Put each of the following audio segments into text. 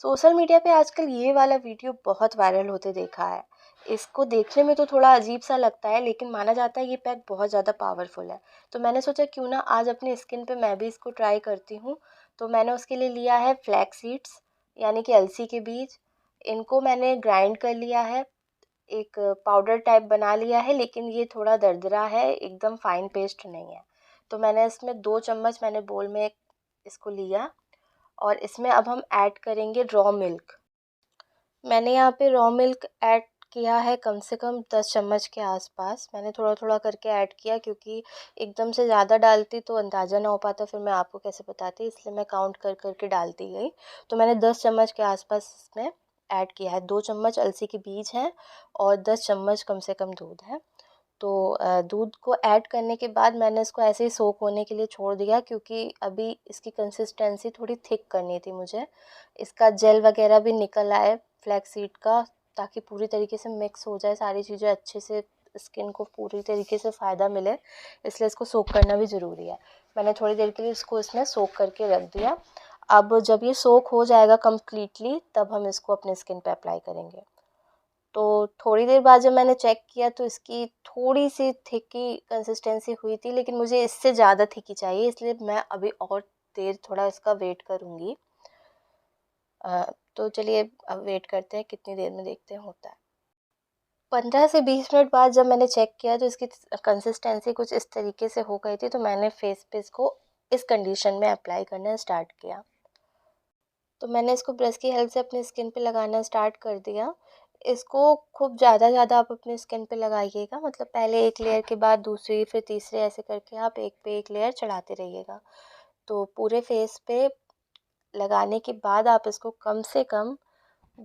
Social media पे आजकल ये वाला वीडियो बहुत वायरल होते देखा है। इसको देखने में तो थोड़ा अजीब सा लगता है, लेकिन माना जाता है ये पैक बहुत ज़्यादा पावरफुल है। तो मैंने सोचा क्यों ना आज अपनी स्किन पे मैं भी इसको ट्राई करती हूँ। तो मैंने उसके लिए लिया है फ्लैक्स सीड्स, यानी कि अलसी के बीज। इनको मैंने ग्राइंड कर लिया है, एक पाउडर टाइप बना लिया है, लेकिन ये थोड़ा दरदरा है, एकदम फाइन पेस्ट नहीं है। तो मैंने इसमें 2 चम्मच मैंने बोल में इसको लिया, और इसमें अब हम ऐड करेंगे रॉ मिल्क। मैंने यहाँ पे रॉ मिल्क ऐड किया है कम से कम 10 चम्मच के आसपास। मैंने थोड़ा थोड़ा करके ऐड किया, क्योंकि एकदम से ज़्यादा डालती तो अंदाज़ा ना हो पाता, फिर मैं आपको कैसे बताती, इसलिए मैं काउंट कर कर के डालती गई। तो मैंने 10 चम्मच के आसपास इसमें ऐड किया है। 2 चम्मच अलसी के बीज हैं और 10 चम्मच कम से कम दूध है। तो दूध को ऐड करने के बाद मैंने इसको ऐसे ही सोक होने के लिए छोड़ दिया, क्योंकि अभी इसकी कंसिस्टेंसी थोड़ी थिक करनी थी मुझे। इसका जेल वगैरह भी निकल आए फ्लैक्स सीड का, ताकि पूरी तरीके से मिक्स हो जाए सारी चीज़ें अच्छे से, स्किन को पूरी तरीके से फ़ायदा मिले, इसलिए इसको सोक करना भी ज़रूरी है। मैंने थोड़ी देर के लिए इसको इसमें सोक करके रख दिया। अब जब ये सोक हो जाएगा कम्प्लीटली, तब हम इसको अपने स्किन पे अप्लाई करेंगे। तो थोड़ी देर बाद जब मैंने चेक किया तो इसकी थोड़ी सी थिकी कंसिस्टेंसी हुई थी, लेकिन मुझे इससे ज़्यादा थिकी चाहिए, इसलिए मैं अभी और देर थोड़ा इसका वेट करूँगी। तो चलिए अब वेट करते हैं, कितनी देर में देखते हैं होता है। 15 से 20 मिनट बाद जब मैंने चेक किया तो इसकी कंसिस्टेंसी कुछ इस तरीके से हो गई थी। तो मैंने फेस पे इसको इस कंडीशन में अप्लाई करना स्टार्ट किया। तो मैंने इसको ब्रश की हेल्प से अपनी स्किन पे लगाना स्टार्ट कर दिया। इसको खूब ज़्यादा आप अपनी स्किन पे लगाइएगा, मतलब पहले एक लेयर के बाद दूसरी, फिर तीसरी, ऐसे करके आप एक पे एक लेयर चढ़ाते रहिएगा। तो पूरे फेस पे लगाने के बाद आप इसको कम से कम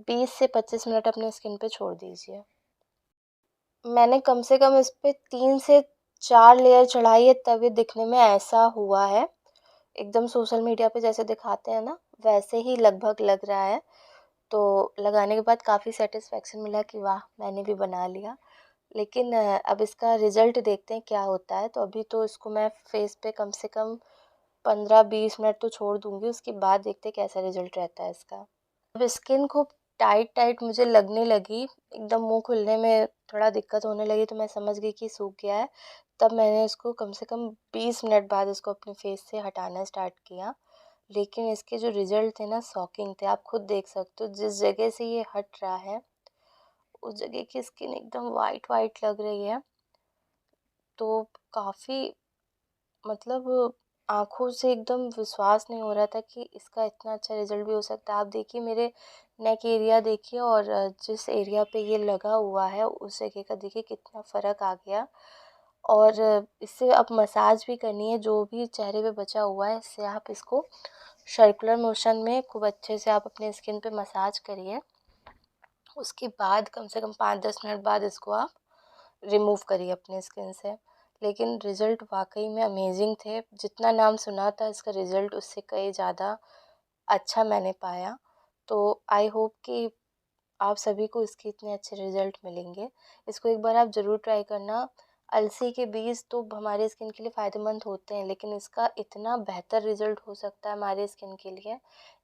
20 से 25 मिनट अपने स्किन पे छोड़ दीजिए। मैंने कम से कम इस पे 3 से 4 लेयर चढ़ाई है, तब ये दिखने में ऐसा हुआ है। एकदम सोशल मीडिया पे जैसे दिखाते हैं ना, वैसे ही लगभग लग रहा है। तो लगाने के बाद काफ़ी सैटिस्फैक्शन मिला कि वाह! मैंने भी बना लिया। लेकिन अब इसका रिज़ल्ट देखते हैं क्या होता है। तो अभी तो इसको मैं फेस पे कम से कम 15-20 मिनट तो छोड़ दूँगी, उसके बाद देखते हैं कैसा रिज़ल्ट रहता है इसका। अब स्किन खूब टाइट मुझे लगने लगी, एकदम मुँह खुलने में थोड़ा दिक्कत होने लगी, तो मैं समझ गई कि सूख गया है। तब मैंने इसको कम से कम 20 मिनट बाद इसको अपने फेस से हटाना स्टार्ट किया। लेकिन इसके जो रिज़ल्ट थे ना, शॉकिंग थे। आप खुद देख सकते हो, जिस जगह से ये हट रहा है उस जगह की स्किन एकदम वाइट लग रही है। तो काफ़ी, मतलब आँखों से एकदम विश्वास नहीं हो रहा था कि इसका इतना अच्छा रिज़ल्ट भी हो सकता है। आप देखिए, मेरे नेक एरिया देखिए, और जिस एरिया पे ये लगा हुआ है उस जगह का देखिए कितना फ़र्क आ गया। और इससे अब मसाज भी करनी है, जो भी चेहरे पे बचा हुआ है, इससे आप इसको सर्कुलर मोशन में खूब अच्छे से आप अपने स्किन पे मसाज करिए। उसके बाद कम से कम 5-10 मिनट बाद इसको आप रिमूव करिए अपने स्किन से। लेकिन रिज़ल्ट वाक़ई में अमेज़िंग थे। जितना नाम सुना था इसका रिज़ल्ट, उससे कहीं ज़्यादा अच्छा मैंने पाया। तो आई होप कि आप सभी को इसके इतने अच्छे रिज़ल्ट मिलेंगे। इसको एक बार आप ज़रूर ट्राई करना। अलसी के बीज तो हमारे स्किन के लिए फ़ायदेमंद होते हैं, लेकिन इसका इतना बेहतर रिज़ल्ट हो सकता है हमारे स्किन के लिए,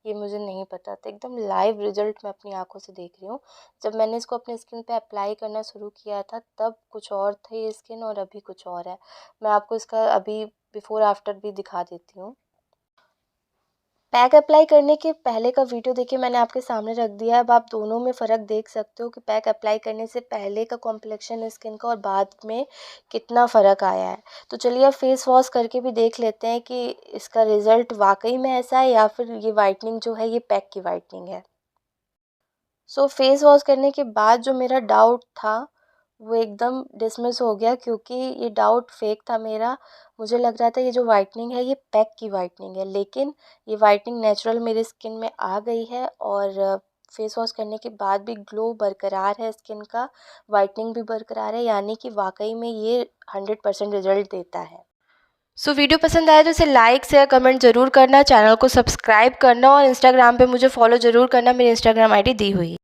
ये मुझे नहीं पता था। एकदम लाइव रिज़ल्ट मैं अपनी आँखों से देख रही हूँ। जब मैंने इसको अपनी स्किन पे अप्लाई करना शुरू किया था, तब कुछ और थी ये स्किन और अभी कुछ और है। मैं आपको इसका अभी बिफ़ोर आफ्टर भी दिखा देती हूँ। पैक अप्लाई करने के पहले का वीडियो देखिए, मैंने आपके सामने रख दिया है। अब आप दोनों में फ़र्क देख सकते हो कि पैक अप्लाई करने से पहले का कॉम्प्लेक्शन स्किन का और बाद में कितना फ़र्क आया है। तो चलिए अब फेस वॉश करके भी देख लेते हैं कि इसका रिज़ल्ट वाक़ई में ऐसा है, या फिर ये व्हाइटनिंग जो है ये पैक की व्हाइटनिंग है। सो फेस वॉश करने के बाद जो मेरा डाउट था वो एकदम डिसमिस हो गया, क्योंकि ये डाउट फेक था मेरा। मुझे लग रहा था ये जो वाइटनिंग है ये पैक की वाइटनिंग है, लेकिन ये वाइटनिंग नेचुरल मेरी स्किन में आ गई है, और फेस वॉश करने के बाद भी ग्लो बरकरार है स्किन का, वाइटनिंग भी बरकरार है, यानी कि वाकई में ये 100% रिजल्ट देता है। सो वीडियो पसंद आए तो इसे लाइक शेयर कमेंट ज़रूर करना, चैनल को सब्सक्राइब करना, और इंस्टाग्राम पे मुझे फॉलो ज़रूर करना, मेरी इंस्टाग्राम आईडी दी हुई है।